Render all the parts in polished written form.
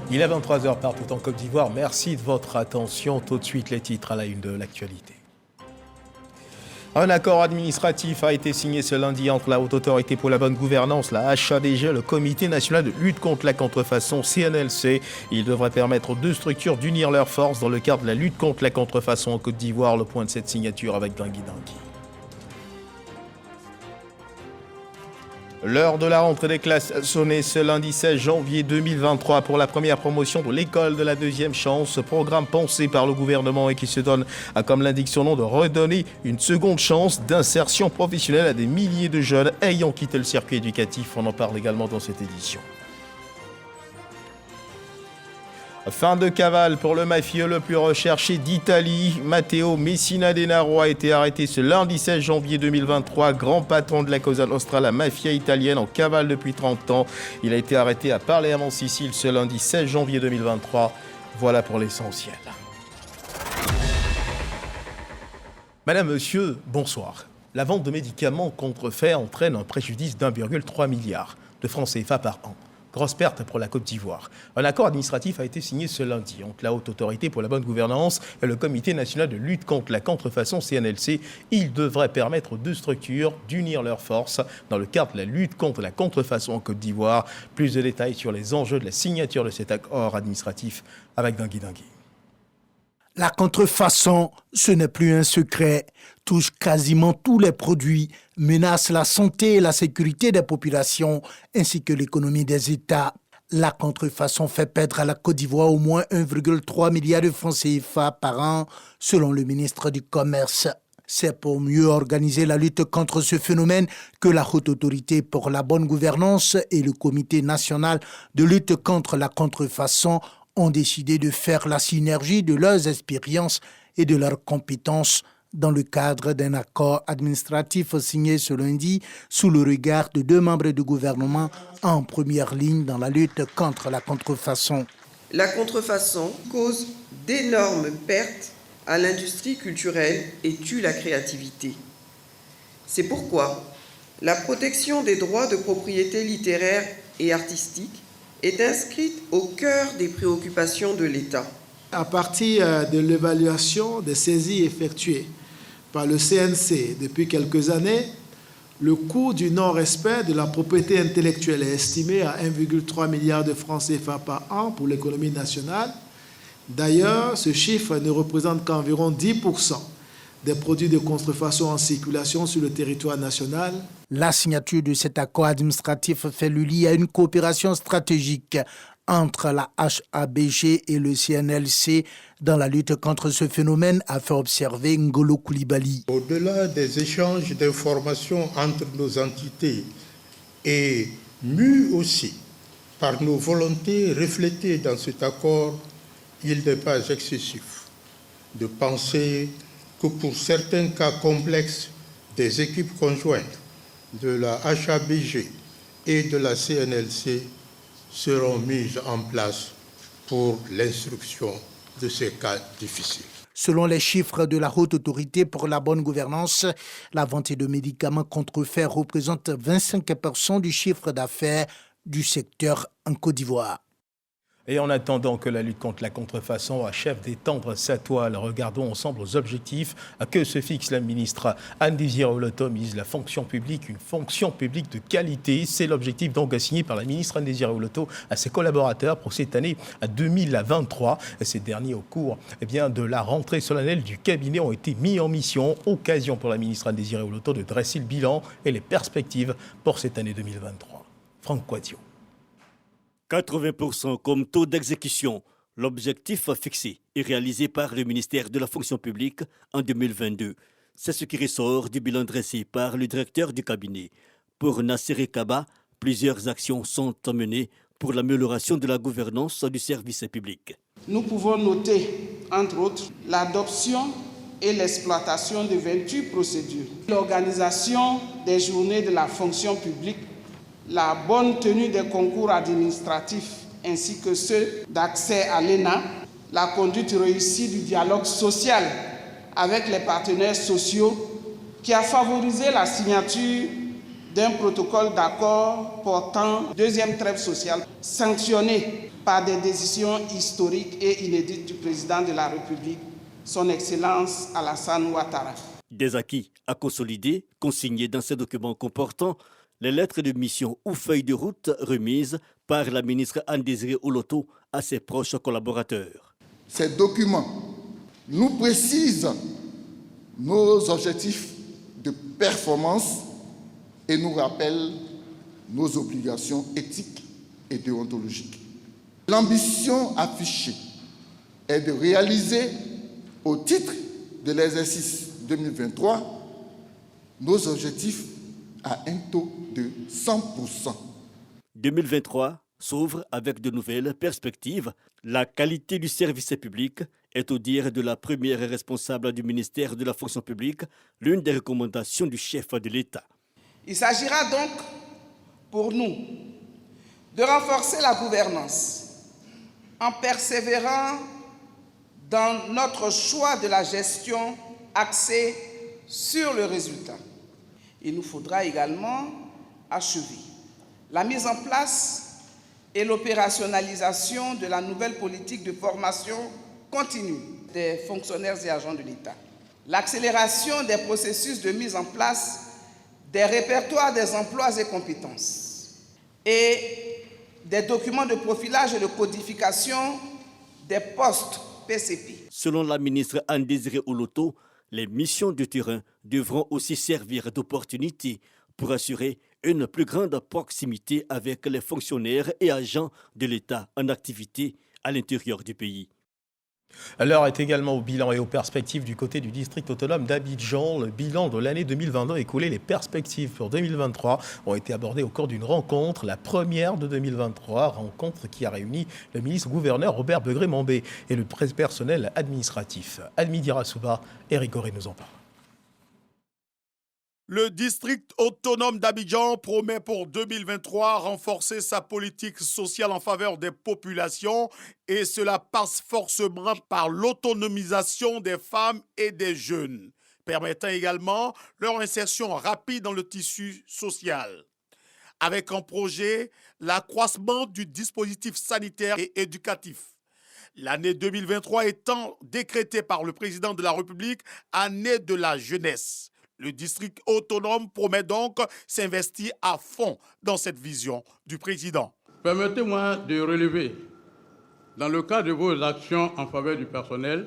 Il est 23h partout en Côte d'Ivoire. Merci de votre attention. Tout de suite, les titres à la une de l'actualité. Un accord administratif a été signé ce lundi entre la Haute Autorité pour la Bonne Gouvernance, la HABG, le Comité National de Lutte contre la Contrefaçon, CNLC. Il devrait permettre aux deux structures d'unir leurs forces dans le cadre de la lutte contre la contrefaçon en Côte d'Ivoire. Le point de cette signature avec Dangui Dangui. L'heure de la rentrée des classes a sonné ce lundi 16 janvier 2023 pour la première promotion de l'école de la deuxième chance. Ce programme pensé par le gouvernement et qui se donne, comme l'indique son nom, de redonner une seconde chance d'insertion professionnelle à des milliers de jeunes ayant quitté le circuit éducatif. On en parle également dans cette édition. Fin de cavale pour le mafieux le plus recherché d'Italie. Matteo Messina Denaro a été arrêté ce lundi 16 janvier 2023. Grand patron de la Cosa Nostra, la mafia italienne en cavale depuis 30 ans. Il a été arrêté à Palerme en Sicile ce lundi 16 janvier 2023. Voilà pour l'essentiel. Madame, monsieur, bonsoir. La vente de médicaments contrefaits entraîne un préjudice d'1,3 milliard de francs CFA par an. Grosse perte pour la Côte d'Ivoire. Un accord administratif a été signé ce lundi entre la Haute Autorité pour la Bonne Gouvernance et le Comité National de Lutte contre la Contrefaçon, CNLC. Il devrait permettre aux deux structures d'unir leurs forces dans le cadre de la lutte contre la contrefaçon en Côte d'Ivoire. Plus de détails sur les enjeux de la signature de cet accord administratif avec Dangui Dangui. La contrefaçon, ce n'est plus un secret, touche quasiment tous les produits, menace la santé et la sécurité des populations, ainsi que l'économie des États. La contrefaçon fait perdre à la Côte d'Ivoire au moins 1,3 milliard de francs CFA par an, selon le ministre du Commerce. C'est pour mieux organiser la lutte contre ce phénomène que la Haute Autorité pour la Bonne Gouvernance et le Comité National de lutte contre la contrefaçon ont décidé de faire la synergie de leurs expériences et de leurs compétences dans le cadre d'un accord administratif signé ce lundi sous le regard de deux membres du gouvernement en première ligne dans la lutte contre la contrefaçon. La contrefaçon cause d'énormes pertes à l'industrie culturelle et tue la créativité. C'est pourquoi la protection des droits de propriété littéraire et artistique est inscrite au cœur des préoccupations de l'État. À partir de l'évaluation des saisies effectuées par le CNC depuis quelques années, le coût du non-respect de la propriété intellectuelle est estimé à 1,3 milliard de francs CFA par an pour l'économie nationale. D'ailleurs, ce chiffre ne représente qu'environ 10% des produits de contrefaçon en circulation sur le territoire national. La signature de cet accord administratif fait le lit à une coopération stratégique entre la HABG et le CNLC dans la lutte contre ce phénomène, a fait observer Ngolo Koulibaly. Au-delà des échanges d'informations entre nos entités et mus aussi par nos volontés reflétées dans cet accord, il n'est pas excessif de penser que pour certains cas complexes, des équipes conjointes de la HABG et de la CNLC seront mises en place pour l'instruction de ces cas difficiles. Selon les chiffres de la Haute Autorité pour la Bonne Gouvernance, la vente de médicaments contrefaits représente 25% du chiffre d'affaires du secteur en Côte d'Ivoire. Et en attendant que la lutte contre la contrefaçon achève d'étendre sa toile, regardons ensemble aux objectifs que se fixe la ministre Anne-Désiré Oloto, ministre de la fonction publique, une fonction publique de qualité. C'est l'objectif donc assigné par la ministre Anne-Désiré Oloto à ses collaborateurs pour cette année 2023. Ces derniers, au cours de la rentrée solennelle du cabinet, ont été mis en mission. Occasion pour la ministre Anne-Désiré Oloto de dresser le bilan et les perspectives pour cette année 2023. Franck Quadio. 80% comme taux d'exécution, l'objectif fixé et réalisé par le ministère de la fonction publique en 2022. C'est ce qui ressort du bilan dressé par le directeur du cabinet. Pour Nassiré Kaba, plusieurs actions sont menées pour l'amélioration de la gouvernance du service public. Nous pouvons noter, entre autres, l'adoption et l'exploitation de 28 procédures, l'organisation des journées de la fonction publique, la bonne tenue des concours administratifs ainsi que ceux d'accès à l'ENA, la conduite réussie du dialogue social avec les partenaires sociaux qui a favorisé la signature d'un protocole d'accord portant deuxième trêve sociale, sanctionné par des décisions historiques et inédites du président de la République, son Excellence Alassane Ouattara. Des acquis à consolider, consignés dans ces documents comportant les lettres de mission ou feuilles de route remises par la ministre Anne-Désirée Oloto à ses proches collaborateurs. Ces documents nous précisent nos objectifs de performance et nous rappellent nos obligations éthiques et déontologiques. L'ambition affichée est de réaliser, au titre de l'exercice 2023, nos objectifs à un taux de 100%. 2023 s'ouvre avec de nouvelles perspectives. La qualité du service public est, au dire de la première responsable du ministère de la fonction publique, l'une des recommandations du chef de l'État. Il s'agira donc pour nous de renforcer la gouvernance en persévérant dans notre choix de la gestion axée sur le résultat. Il nous faudra également achever la mise en place et l'opérationnalisation de la nouvelle politique de formation continue des fonctionnaires et agents de l'État. L'accélération des processus de mise en place des répertoires des emplois et compétences et des documents de profilage et de codification des postes PCP. Selon la ministre Anne-Désirée Oloto, les missions de terrain devront aussi servir d'opportunité pour assurer une plus grande proximité avec les fonctionnaires et agents de l'État en activité à l'intérieur du pays. L'heure est également au bilan et aux perspectives du côté du district autonome d'Abidjan. Le bilan de l'année 2022 écoulée, les perspectives pour 2023 ont été abordées au cours d'une rencontre, la première de 2023, rencontre qui a réuni le ministre-gouverneur Robert Begré-Mambé et le personnel administratif. Almidira Souba, Eric Goré nous en parle. Le district autonome d'Abidjan promet pour 2023 renforcer sa politique sociale en faveur des populations et cela passe forcément par l'autonomisation des femmes et des jeunes, permettant également leur insertion rapide dans le tissu social. Avec en projet l'accroissement du dispositif sanitaire et éducatif. L'année 2023 étant décrétée par le président de la République année de la jeunesse. Le district autonome promet donc s'investir à fond dans cette vision du président. Permettez-moi de relever, dans le cadre de vos actions en faveur du personnel,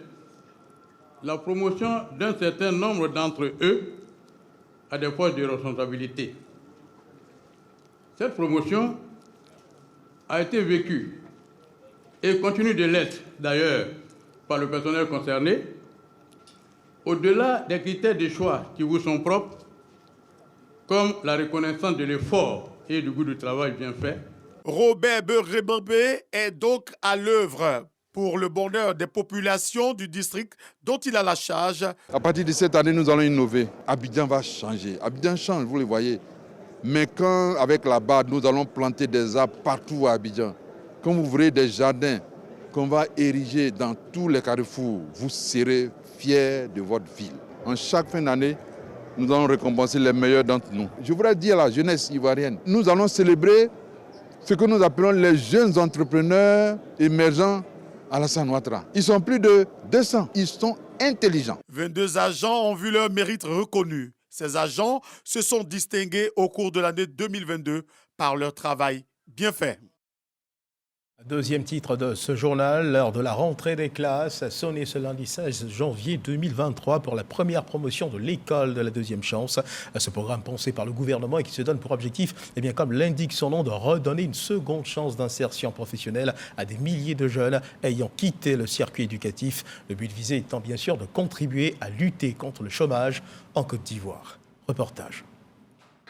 la promotion d'un certain nombre d'entre eux à des postes de responsabilité. Cette promotion a été vécue et continue de l'être d'ailleurs par le personnel concerné. Au-delà des critères de choix qui vous sont propres, comme la reconnaissance de l'effort et du goût du travail bien fait, Robert Begré-Mambé est donc à l'œuvre pour le bonheur des populations du district dont il a la charge. À partir de cette année, nous allons innover. Abidjan va changer. Abidjan change, vous le voyez. Mais quand, avec la BAD, nous allons planter des arbres partout à Abidjan, quand vous verrez des jardins qu'on va ériger dans tous les carrefours, vous serez fiers de votre ville. En chaque fin d'année, nous allons récompenser les meilleurs d'entre nous. Je voudrais dire à la jeunesse ivoirienne, nous allons célébrer ce que nous appelons les jeunes entrepreneurs émergents Alassane Ouattara. Ils sont plus de 200, ils sont intelligents. 22 agents ont vu leur mérite reconnu. Ces agents se sont distingués au cours de l'année 2022 par leur travail bien fait. Deuxième titre de ce journal, l'heure de la rentrée des classes a sonné ce lundi 16 janvier 2023 pour la première promotion de l'école de la deuxième chance. Ce programme pensé par le gouvernement et qui se donne pour objectif, comme l'indique son nom, de redonner une seconde chance d'insertion professionnelle à des milliers de jeunes ayant quitté le circuit éducatif. Le but visé étant bien sûr de contribuer à lutter contre le chômage en Côte d'Ivoire. Reportage.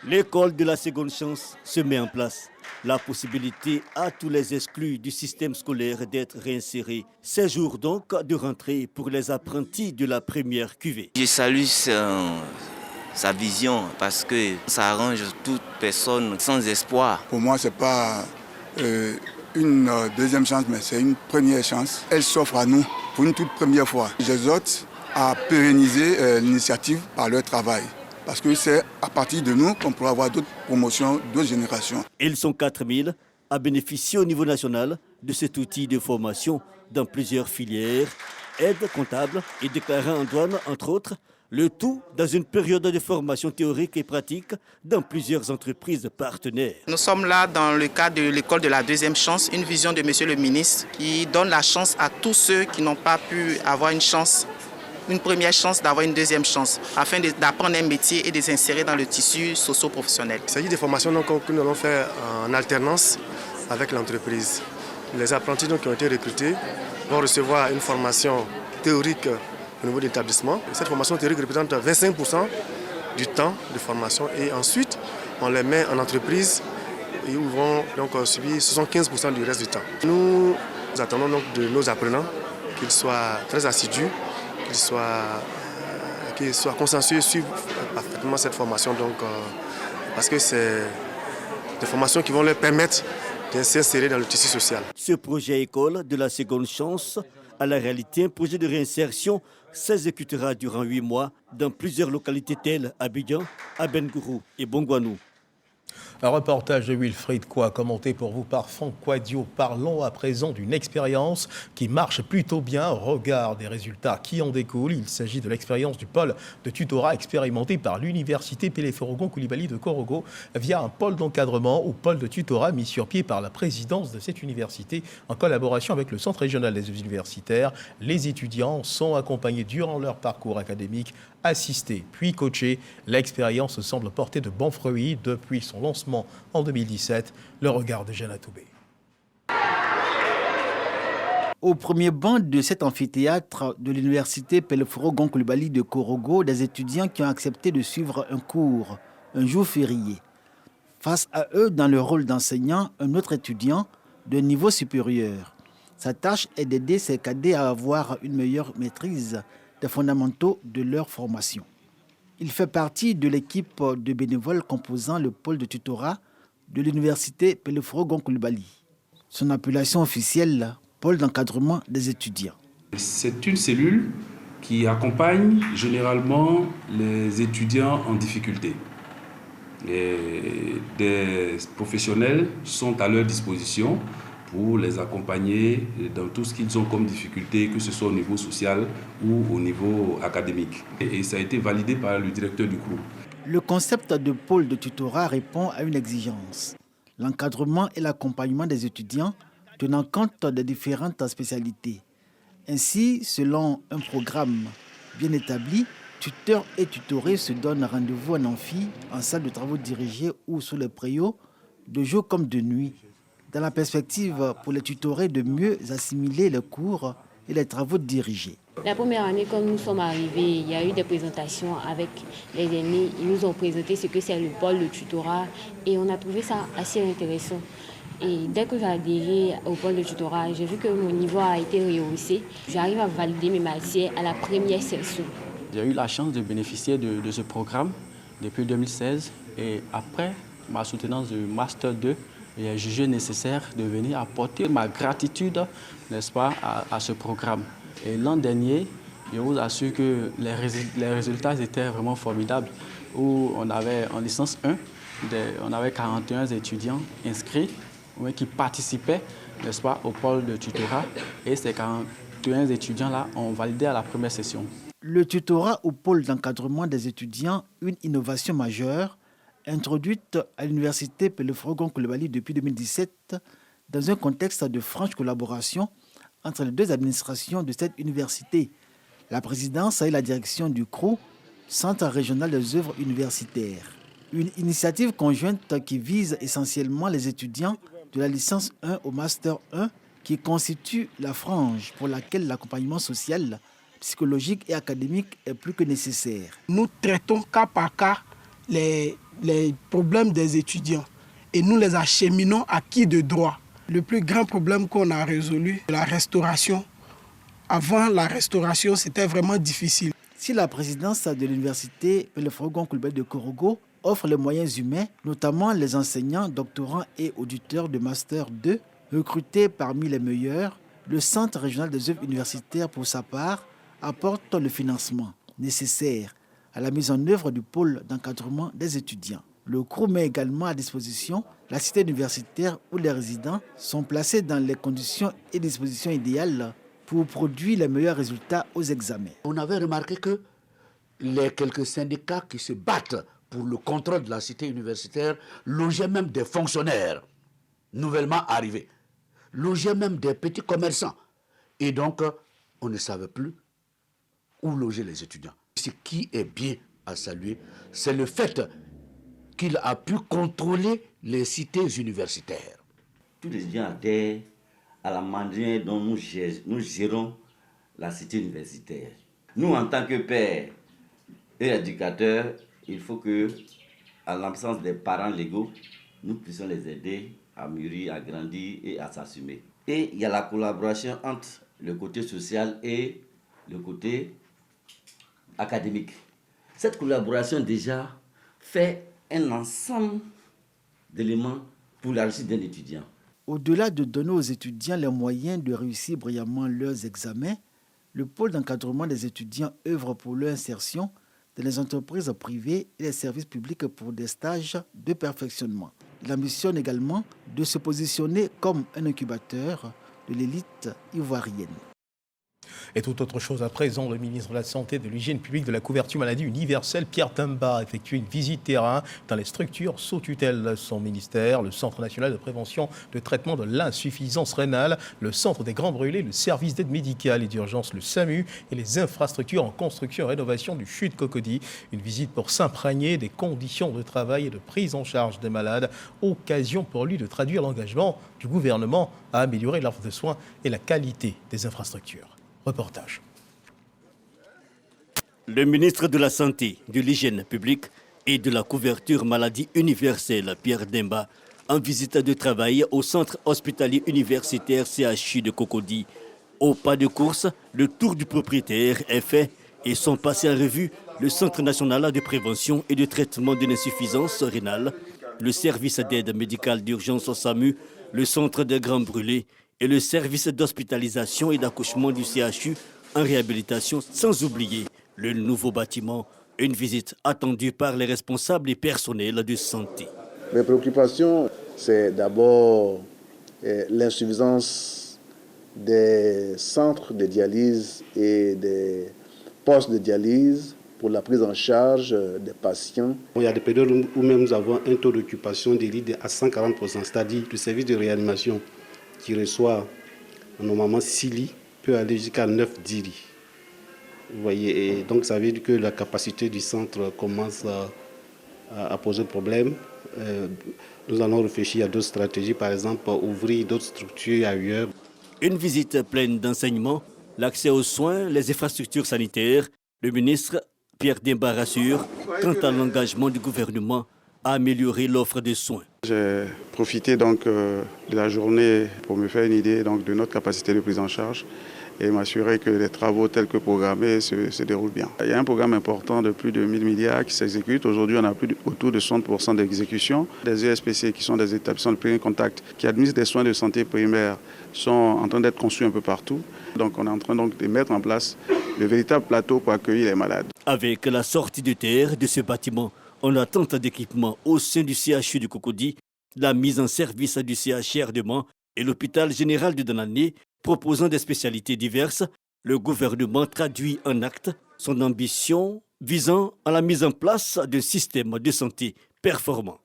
L'école de la seconde chance se met en place. La possibilité à tous les exclus du système scolaire d'être réinsérés. 16 jours donc de rentrée pour les apprentis de la première cuvée. Je salue sa vision parce que ça arrange toute personne sans espoir. Pour moi, ce n'est pas une deuxième chance, mais c'est une première chance. Elle s'offre à nous pour une toute première fois. J'exhorte à pérenniser l'initiative par leur travail. parce que c'est à partir de nous qu'on pourra avoir d'autres promotions, d'autres générations. Ils sont 4000 à bénéficier au niveau national de cet outil de formation dans plusieurs filières, aide comptable et déclarant en douane, entre autres, le tout dans une période de formation théorique et pratique dans plusieurs entreprises partenaires. Nous sommes là dans le cadre de l'école de la deuxième chance, une vision de Monsieur le ministre qui donne la chance à tous ceux qui n'ont pas pu avoir une première chance d'avoir une deuxième chance, afin d'apprendre un métier et de s'insérer dans le tissu socio-professionnel. Il s'agit des formations que nous allons faire en alternance avec l'entreprise. Les apprentis qui ont été recrutés vont recevoir une formation théorique au niveau de l'établissement. Cette formation théorique représente 25% du temps de formation et ensuite on les met en entreprise et ils vont donc subir 75% du reste du temps. Nous attendons donc de nos apprenants qu'ils soient très assidus, qu'ils soient consciencieux, suivent parfaitement cette formation parce que c'est des formations qui vont leur permettre de s'insérer dans le tissu social. Ce projet école de la seconde chance à la réalité, un projet de réinsertion s'exécutera durant 8 mois dans plusieurs localités telles Abidjan, Abengourou et Bongouanou. Un reportage de Wilfried Quoi, commenté pour vous par Franck Quadio. Parlons à présent d'une expérience qui marche plutôt bien au regard des résultats qui en découlent. Il s'agit de l'expérience du pôle de tutorat expérimenté par l'université Pélé-Forogon Coulibaly de Korogo via un pôle d'encadrement ou pôle de tutorat mis sur pied par la présidence de cette université en collaboration avec le Centre régional des universitaires. Les étudiants sont accompagnés durant leur parcours académique, assistés puis coachés. L'expérience semble porter de bons fruits depuis son lancement en 2017. Le regard de Jeanne Atoubé. Au premier banc de cet amphithéâtre de l'université Pélé-Forogon Coulibaly de Korogo, des étudiants qui ont accepté de suivre un cours, un jour férié. Face à eux, dans le rôle d'enseignant, un autre étudiant de niveau supérieur. Sa tâche est d'aider ses cadets à avoir une meilleure maîtrise des fondamentaux de leur formation. Il fait partie de l'équipe de bénévoles composant le pôle de tutorat de l'université Pélé-Forogon Coulibaly. Son appellation officielle, pôle d'encadrement des étudiants. C'est une cellule qui accompagne généralement les étudiants en difficulté. Et des professionnels sont à leur disposition pour les accompagner dans tout ce qu'ils ont comme difficulté, que ce soit au niveau social ou au niveau académique. Et ça a été validé par le directeur du CROU. Le concept de pôle de tutorat répond à une exigence. L'encadrement et l'accompagnement des étudiants tenant compte des différentes spécialités. Ainsi, selon un programme bien établi, tuteurs et tutorés se donnent rendez-vous en amphi, en salle de travaux dirigée ou sous les préaux, de jour comme de nuit, dans la perspective pour les tutorés de mieux assimiler les cours et les travaux dirigés. La première année, quand nous sommes arrivés, il y a eu des présentations avec les aînés. Ils nous ont présenté ce que c'est le pôle de tutorat et on a trouvé ça assez intéressant. Et dès que j'ai adhéré au pôle de tutorat, j'ai vu que mon niveau a été rehaussé. J'arrive à valider mes matières à la première session. J'ai eu la chance de bénéficier de ce programme depuis 2016 et après ma soutenance du Master 2, j'ai jugé nécessaire de venir apporter ma gratitude, n'est-ce pas, à ce programme. Et l'an dernier, je vous assure que les résultats étaient vraiment formidables. Où on avait en licence 1, on avait 41 étudiants inscrits qui participaient, n'est-ce pas, au pôle de tutorat. Et ces 41 étudiants-là ont validé à la première session. Le tutorat au pôle d'encadrement des étudiants, une innovation majeure, introduite à l'université Pélé-Forogon Coulibaly depuis 2017 dans un contexte de franche collaboration entre les deux administrations de cette université, la présidence et la direction du CROU, Centre régional des œuvres universitaires. Une initiative conjointe qui vise essentiellement les étudiants de la licence 1 au Master 1 qui constitue la frange pour laquelle l'accompagnement social, psychologique et académique est plus que nécessaire. Nous traitons cas par cas les problèmes des étudiants et nous les acheminons à qui de droit. Le plus grand problème qu'on a résolu, la restauration. Avant la restauration, c'était vraiment difficile. Si la présidence de l'université Pélé-Forogon Coulibaly de Korogo offre les moyens humains, notamment les enseignants, doctorants et auditeurs de Master 2, recrutés parmi les meilleurs, le Centre régional des œuvres universitaires, pour sa part, apporte le financement nécessaire à la mise en œuvre du pôle d'encadrement des étudiants. Le CROU met également à disposition la cité universitaire où les résidents sont placés dans les conditions et dispositions idéales pour produire les meilleurs résultats aux examens. On avait remarqué que les quelques syndicats qui se battent pour le contrôle de la cité universitaire logeaient même des fonctionnaires nouvellement arrivés, logeaient même des petits commerçants. Et donc, on ne savait plus où loger les étudiants. Ce qui est bien à saluer, c'est le fait qu'il a pu contrôler les cités universitaires. Tous les étudiants adhèrent à la manière dont nous gérons la cité universitaire. Nous, en tant que pères et éducateurs, il faut que, en l'absence des parents légaux, nous puissions les aider à mûrir, à grandir et à s'assumer. Et il y a la collaboration entre le côté social et le côté académique. Cette collaboration déjà fait un ensemble d'éléments pour la réussite d'un étudiant. Au-delà de donner aux étudiants les moyens de réussir brillamment leurs examens, le pôle d'encadrement des étudiants œuvre pour leur insertion dans les entreprises privées et les services publics pour des stages de perfectionnement. Il ambitionne également de se positionner comme un incubateur de l'élite ivoirienne. Et tout autre chose à présent, le ministre de la Santé, de l'Hygiène publique, de la couverture maladie universelle, Pierre Demba, a effectué une visite terrain dans les structures sous tutelle de son ministère, le Centre national de prévention de traitement de l'insuffisance rénale, le Centre des Grands Brûlés, le service d'aide médicale et d'urgence, le SAMU et les infrastructures en construction et rénovation du CHU de Cocody. Une visite pour s'imprégner des conditions de travail et de prise en charge des malades, occasion pour lui de traduire l'engagement du gouvernement à améliorer l'offre de soins et la qualité des infrastructures. Reportage. Le ministre de la Santé, de l'Hygiène publique et de la couverture maladie universelle, Pierre Demba, en visite de travail au centre hospitalier universitaire CHU de Cocody. Au pas de course, le tour du propriétaire est fait et sont passés en revue le Centre national de prévention et de traitement de l'insuffisance rénale, le service d'aide médicale d'urgence au SAMU, le Centre des Grands Brûlés et le service d'hospitalisation et d'accouchement du CHU en réhabilitation, sans oublier le nouveau bâtiment. Une visite attendue par les responsables et personnels de santé. Mes préoccupations, c'est d'abord l'insuffisance des centres de dialyse et des postes de dialyse pour la prise en charge des patients. Il y a des périodes où même nous avons un taux d'occupation des lits à 140%, c'est-à-dire le service de réanimation qui reçoit normalement 6 lits peut aller jusqu'à 9-10 lits. Vous voyez, et donc ça veut dire que la capacité du centre commence à poser problème. Nous allons réfléchir à d'autres stratégies, par exemple ouvrir d'autres structures ailleurs. Une visite pleine d'enseignements, l'accès aux soins, les infrastructures sanitaires. Le ministre Pierre Demba rassure quant à l'engagement du gouvernement à améliorer l'offre de soins. J'ai profité donc de la journée pour me faire une idée donc, de notre capacité de prise en charge et m'assurer que les travaux tels que programmés se déroulent bien. Il y a un programme important de plus de 1000 milliards qui s'exécute. Aujourd'hui, on a autour de 60% d'exécution. Des ESPC, qui sont des établissements de premier contact, qui administrent des soins de santé primaires, sont en train d'être construits un peu partout. Donc on est en train donc, de mettre en place le véritable plateau pour accueillir les malades. Avec la sortie de terre de ce bâtiment, en attente d'équipement au sein du CHU de Cocody, la mise en service du CHR de Mans et l'hôpital général de Danané, proposant des spécialités diverses, le gouvernement traduit en actes son ambition visant à la mise en place d'un système de santé performant.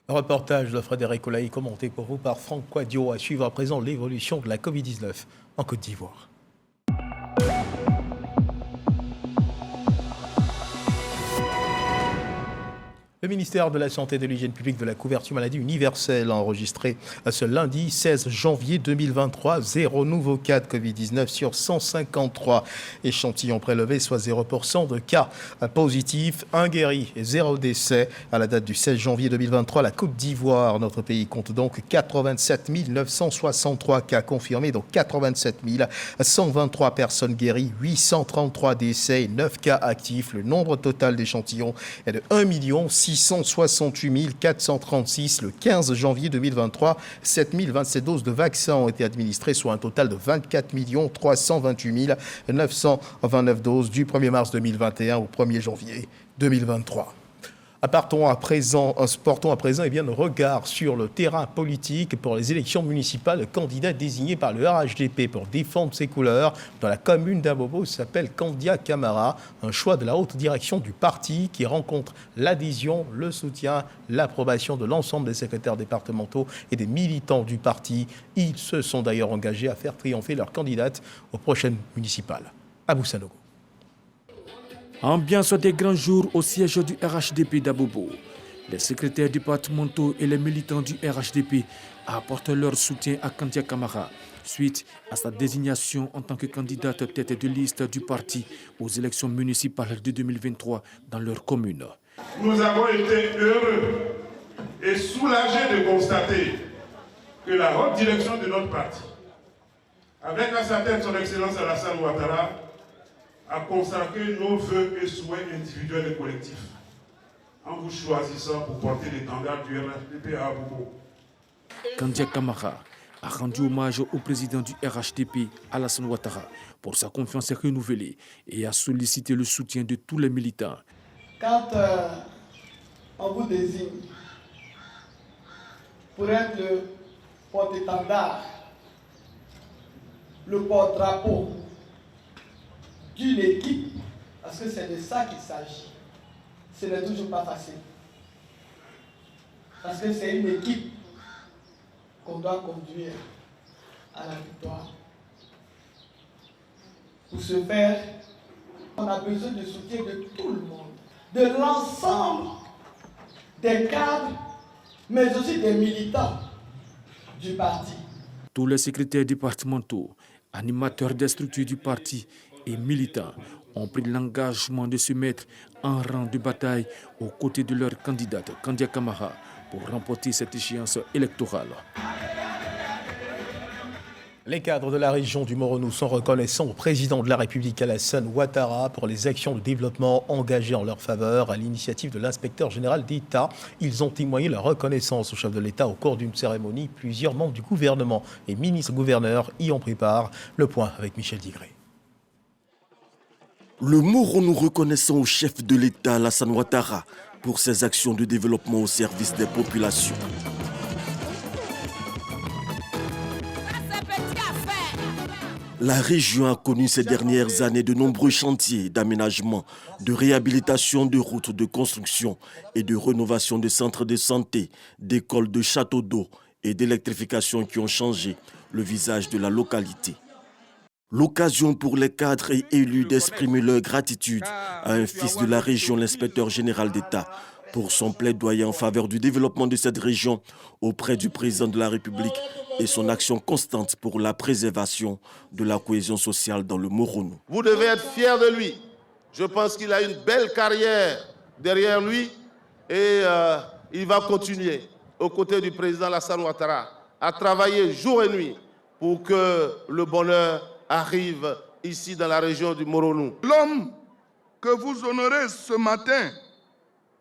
Un reportage de Frédéric Olaï commenté pour vous par Franck Quadio. À suivre à présent l'évolution de la Covid-19 en Côte d'Ivoire. Le ministère de la Santé et de l'Hygiène publique, de la couverture maladie universelle a enregistré ce lundi 16 janvier 2023 0 nouveaux cas de Covid-19 sur 153 échantillons prélevés, soit 0% de cas positifs, 1 guéri et 0 décès. À la date du 16 janvier 2023, la Côte d'Ivoire, notre pays, compte donc 87 963 cas confirmés, donc 87 123 personnes guéries, 833 décès et 9 cas actifs. Le nombre total d'échantillons est de 1 600 668 436 le 15 janvier 2023. 7027 doses de vaccins ont été administrées, soit un total de 24 328 929 doses du 1er mars 2021 au 1er janvier 2023. Portons à présent nos regards sur le terrain politique pour les élections municipales. Le candidat désigné par le RHDP pour défendre ses couleurs dans la commune d'Abobo s'appelle Kandia Camara, un choix de la haute direction du parti qui rencontre l'adhésion, le soutien, l'approbation de l'ensemble des secrétaires départementaux et des militants du parti. Ils se sont d'ailleurs engagés à faire triompher leur candidate aux prochaines municipales. Abou Sanogo. Ambiance des grands jours au siège du RHDP d'Abobo. Les secrétaires départementaux et les militants du RHDP apportent leur soutien à Kandia Camara suite à sa désignation en tant que candidate tête de liste du parti aux élections municipales de 2023 dans leur commune. Nous avons été heureux et soulagés de constater que la haute direction de notre parti, avec à sa tête son Excellence Alassane Ouattara, à consacrer nos vœux et souhaits individuels et collectifs en vous choisissant pour porter l'étendard du RHDP à Abobo. Kandia Camara a rendu hommage au président du RHDP, Alassane Ouattara, pour sa confiance renouvelée et a sollicité le soutien de tous les militants. Quand on vous désigne pour être le porte-étendard, le porte-drapeau d'une équipe, parce que c'est de ça qu'il s'agit. Ce n'est toujours pas facile. Parce que c'est une équipe qu'on doit conduire à la victoire. Pour ce faire, on a besoin de soutien de tout le monde, de l'ensemble des cadres, mais aussi des militants du parti. Tous les secrétaires départementaux, animateurs des structures du parti et militants ont pris l'engagement de se mettre en rang de bataille aux côtés de leur candidate Kandia Camara pour remporter cette échéance électorale. Les cadres de la région du Moronou sont reconnaissants au président de la République Alassane Ouattara pour les actions de développement engagées en leur faveur à l'initiative de l'inspecteur général d'État. Ils ont témoigné leur reconnaissance au chef de l'État au cours d'une cérémonie. Plusieurs membres du gouvernement et ministres-gouverneurs y ont pris part. Le point avec Michel Digré. Le Moronou reconnaissant au chef de l'État Alassane Ouattara pour ses actions de développement au service des populations. La région a connu ces dernières années de nombreux chantiers d'aménagement, de réhabilitation de routes, de construction et de rénovation de centres de santé, d'écoles, de châteaux d'eau et d'électrification qui ont changé le visage de la localité. L'occasion pour les cadres et élus d'exprimer leur gratitude à un fils de la région, l'inspecteur général d'État, pour son plaidoyer en faveur du développement de cette région auprès du président de la République et son action constante pour la préservation de la cohésion sociale dans le Moronou. Vous devez être fiers de lui. Je pense qu'il a une belle carrière derrière lui et il va continuer aux côtés du président Alassane Ouattara à travailler jour et nuit pour que le bonheur arrive ici dans la région du Moronou. L'homme que vous honorez ce matin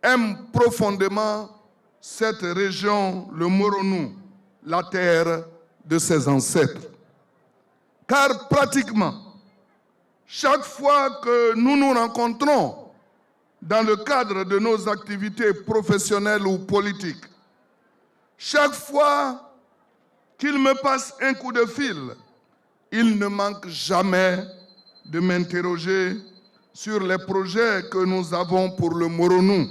aime profondément cette région, le Moronou, la terre de ses ancêtres. Car pratiquement, chaque fois que nous nous rencontrons dans le cadre de nos activités professionnelles ou politiques, chaque fois qu'il me passe un coup de fil, il ne manque jamais de m'interroger sur les projets que nous avons pour le Moronou.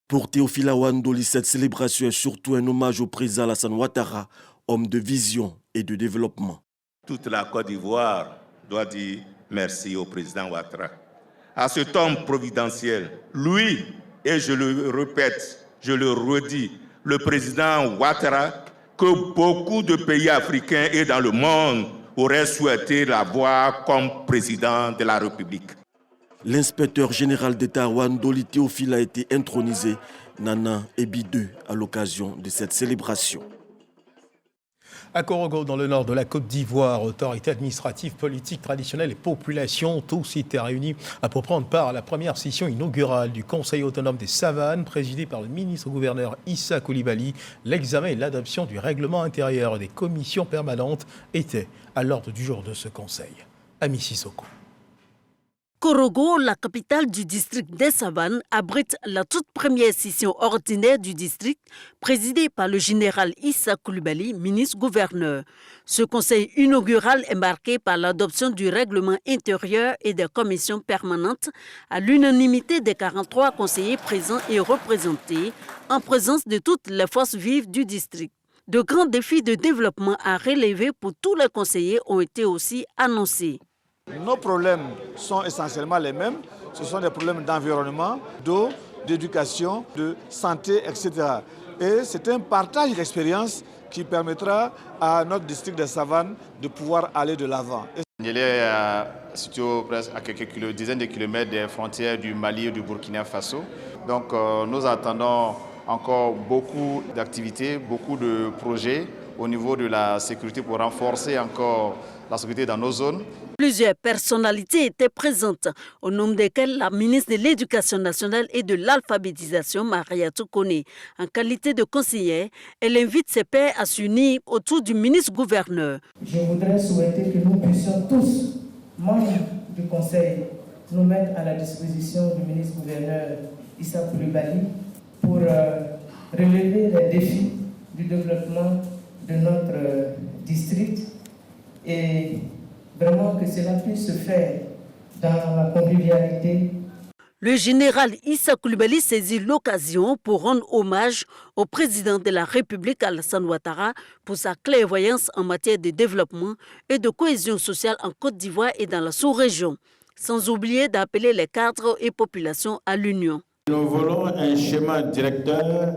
Pour Théophile Awandoli, cette célébration est surtout un hommage au président Alassane Ouattara, homme de vision et de développement. Toute la Côte d'Ivoire doit dire merci au président Ouattara. À cet homme providentiel, lui, et je le répète, je le redis, le président Ouattara, que beaucoup de pays africains et dans le monde auraient souhaité l'avoir comme président de la République. L'inspecteur général d'État Awandoli Théophile a été intronisé, Nana Ebi II, à l'occasion de cette célébration. À Korogo, dans le nord de la Côte d'Ivoire, autorités administratives, politiques, traditionnelles et populations, tous étaient réunis pour prendre part à la première session inaugurale du Conseil autonome des savanes, présidé par le ministre-gouverneur Issa Coulibaly. L'examen et l'adoption du règlement intérieur des commissions permanentes étaient à l'ordre du jour de ce Conseil. Ami Sissoko. Korogo, la capitale du district des Savanes, abrite la toute première session ordinaire du district, présidée par le général Issa Coulibaly, ministre-gouverneur. Ce conseil inaugural est marqué par l'adoption du règlement intérieur et des commissions permanentes à l'unanimité des 43 conseillers présents et représentés, en présence de toutes les forces vives du district. De grands défis de développement à relever pour tous les conseillers ont été aussi annoncés. Nos problèmes sont essentiellement les mêmes. Ce sont des problèmes d'environnement, d'eau, d'éducation, de santé, etc. Et c'est un partage d'expérience qui permettra à notre district de Savanes de pouvoir aller de l'avant. Il est situé presque à quelques dizaines de kilomètres des frontières du Mali et du Burkina Faso. Donc nous attendons encore beaucoup d'activités, beaucoup de projets au niveau de la sécurité pour renforcer encore la sécurité dans nos zones. Plusieurs personnalités étaient présentes, au nombre desquelles la ministre de l'Éducation nationale et de l'alphabétisation, Mariatou Kone. En qualité de conseillère, elle invite ses pairs à s'unir autour du ministre-gouverneur. Je voudrais souhaiter que nous puissions tous, membres du Conseil, nous mettre à la disposition du ministre-gouverneur Issa Coulibaly pour relever les défis du développement de notre district et vraiment que cela puisse se faire dans la convivialité. Le général Issa Coulibaly saisit l'occasion pour rendre hommage au président de la République Alassane Ouattara pour sa clairvoyance en matière de développement et de cohésion sociale en Côte d'Ivoire et dans la sous-région, sans oublier d'appeler les cadres et populations à l'union. Nous voulons un schéma directeur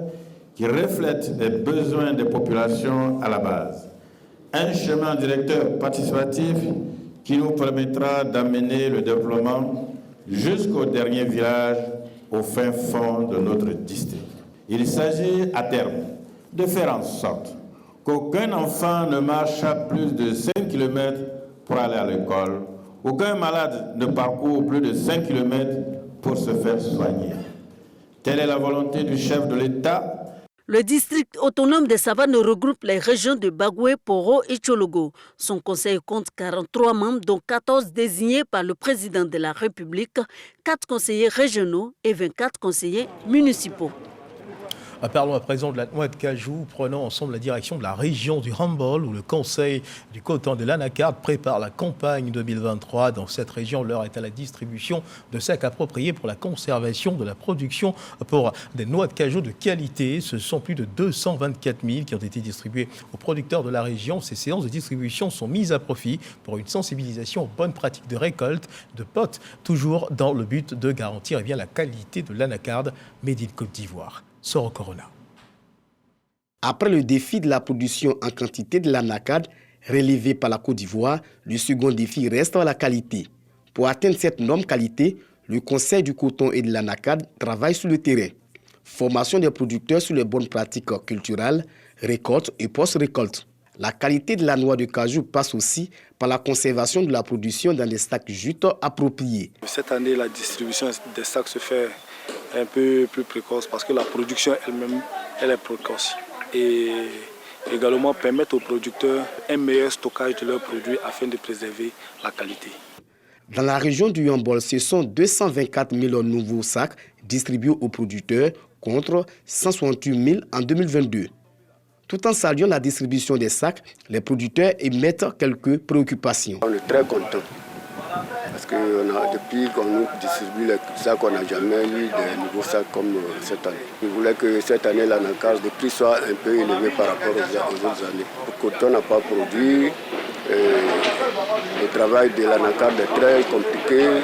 qui reflète les besoins des populations à la base. Un chemin directeur participatif qui nous permettra d'amener le développement jusqu'au dernier village, au fin fond de notre district. Il s'agit à terme de faire en sorte qu'aucun enfant ne marche à plus de 5 km pour aller à l'école, aucun malade ne parcourt plus de 5 km pour se faire soigner. Telle est la volonté du chef de l'État. Le district autonome des Savanes regroupe les régions de Bagoué, Poro et Tchologo. Son conseil compte 43 membres, dont 14 désignés par le président de la République, 4 conseillers régionaux et 24 conseillers municipaux. Parlons à présent de la noix de cajou. Prenons ensemble la direction de la région du Hambol, où le conseil du coton de l'Anacarde prépare la campagne 2023. Dans cette région, l'heure est à la distribution de sacs appropriés pour la conservation de la production pour des noix de cajou de qualité. Ce sont plus de 224 000 qui ont été distribués aux producteurs de la région. Ces séances de distribution sont mises à profit pour une sensibilisation aux bonnes pratiques de récolte de potes, toujours dans le but de garantir la qualité de l'Anacarde made in Côte d'Ivoire. Soro Corona. Après le défi de la production en quantité de l'anacarde relevé par la Côte d'Ivoire, le second défi reste la qualité. Pour atteindre cette norme qualité, le Conseil du coton et de l'anacarde travaille sur le terrain. Formation des producteurs sur les bonnes pratiques culturelles, récolte et post-récolte. La qualité de la noix de cajou passe aussi par la conservation de la production dans des sacs jute appropriés. Cette année, la distribution des sacs se fait un peu plus précoce parce que la production elle-même, elle est précoce. Et également permettre aux producteurs un meilleur stockage de leurs produits afin de préserver la qualité. Dans la région du Yambol, ce sont 224 000 nouveaux sacs distribués aux producteurs contre 168 000 en 2022. Tout en saluant la distribution des sacs, les producteurs émettent quelques préoccupations. On est très contents parce que depuis qu'on nous distribue les sacs, on n'a jamais eu de nouveaux sacs comme cette année. Je voulais que cette année, l'anacarde, le prix soit un peu élevé par rapport aux autres années. Le coton n'a pas produit, le travail de l'anacarde est très compliqué.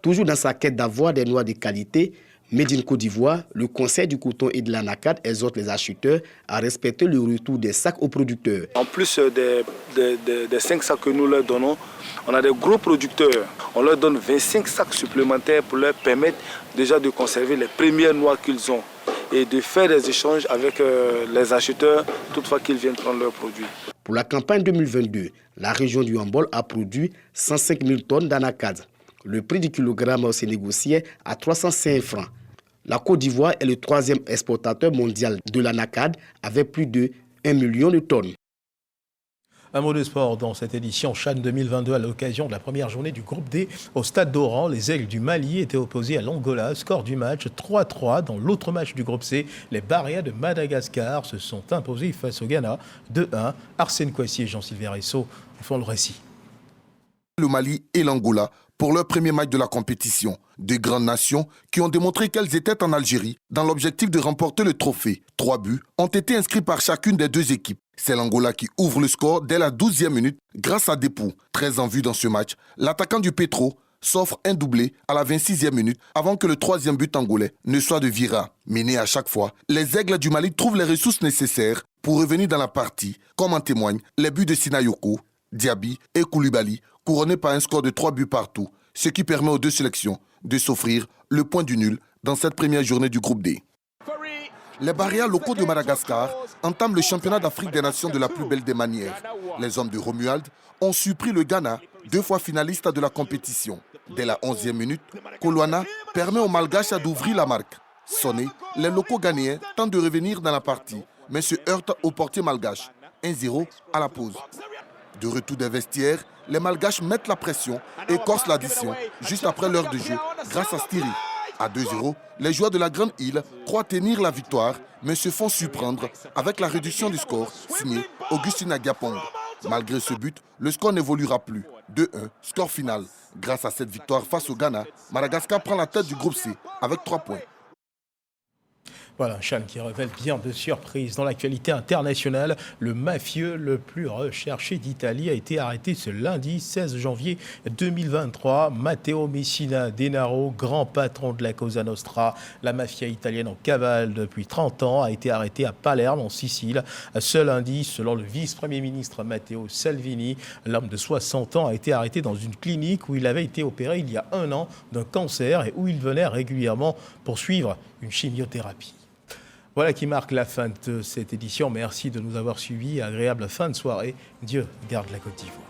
Toujours dans sa quête d'avoir des noix de qualité, Made in Côte d'Ivoire, le Conseil du coton et de l'anacarde exhorte les acheteurs à respecter le retour des sacs aux producteurs. En plus des 5 sacs que nous leur donnons, on a des gros producteurs. On leur donne 25 sacs supplémentaires pour leur permettre déjà de conserver les premières noix qu'ils ont et de faire des échanges avec les acheteurs toutefois qu'ils viennent prendre leurs produits. Pour la campagne 2022, la région du Hambol a produit 105 000 tonnes d'anacades. Le prix du kilogramme s'est négocié à 305 francs. La Côte d'Ivoire est le 3e exportateur mondial de l'anacade avec plus de 1 million de tonnes. Un mot de sport dans cette édition CHAN 2022 à l'occasion de la première journée du groupe D au Stade d'Oran. Les Aigles du Mali étaient opposés à l'Angola. Score du match 3-3. Dans l'autre match du groupe C, les Barrières de Madagascar se sont imposés face au Ghana 2-1. Arsène Kouassi et Jean-Sylvain Rissot font le récit. Le Mali et l'Angola pour leur premier match de la compétition. Deux grandes nations qui ont démontré qu'elles étaient en Algérie dans l'objectif de remporter le trophée. 3 buts ont été inscrits par chacune des deux équipes. C'est l'Angola qui ouvre le score dès la 12e minute grâce à Depou. Très en vue dans ce match, l'attaquant du Petro s'offre un doublé à la 26e minute avant que le 3e but angolais ne soit de Vira. Mené à chaque fois, les Aigles du Mali trouvent les ressources nécessaires pour revenir dans la partie, comme en témoignent les buts de Sinayoko, Diaby et Koulibaly, couronnés par un score de 3 buts partout, ce qui permet aux deux sélections de s'offrir le point du nul dans cette première journée du groupe D. Les Barrières locaux de Madagascar entament le championnat d'Afrique des Nations de la plus belle des manières. Les hommes de Romuald ont surpris le Ghana, 2 fois finaliste de la compétition. Dès la 11e minute, Kolwana permet aux Malgaches d'ouvrir la marque. Sonnés, les locaux ghanéens tentent de revenir dans la partie, mais se heurtent au portier malgache. 1-0 à la pause. De retour des vestiaires, les Malgaches mettent la pression et corsent l'addition juste après l'heure de jeu grâce à Stiri. À 2-0, les joueurs de la Grande Île croient tenir la victoire, mais se font surprendre avec la réduction du score signé Augustine Agiapong. Malgré ce but, le score n'évoluera plus. 2-1, score final. Grâce à cette victoire face au Ghana, Madagascar prend la tête du groupe C avec 3 points. Voilà un CHAN qui révèle bien de surprises. Dans l'actualité internationale, le mafieux le plus recherché d'Italie a été arrêté ce lundi 16 janvier 2023. Matteo Messina Denaro, grand patron de la Cosa Nostra, la mafia italienne en cavale depuis 30 ans, a été arrêté à Palerme, en Sicile. Ce lundi, selon le vice-premier ministre Matteo Salvini, l'homme de 60 ans a été arrêté dans une clinique où il avait été opéré il y a 1 an d'un cancer et où il venait régulièrement poursuivre une chimiothérapie. Voilà qui marque la fin de cette édition. Merci de nous avoir suivis. Agréable fin de soirée. Dieu garde la Côte d'Ivoire.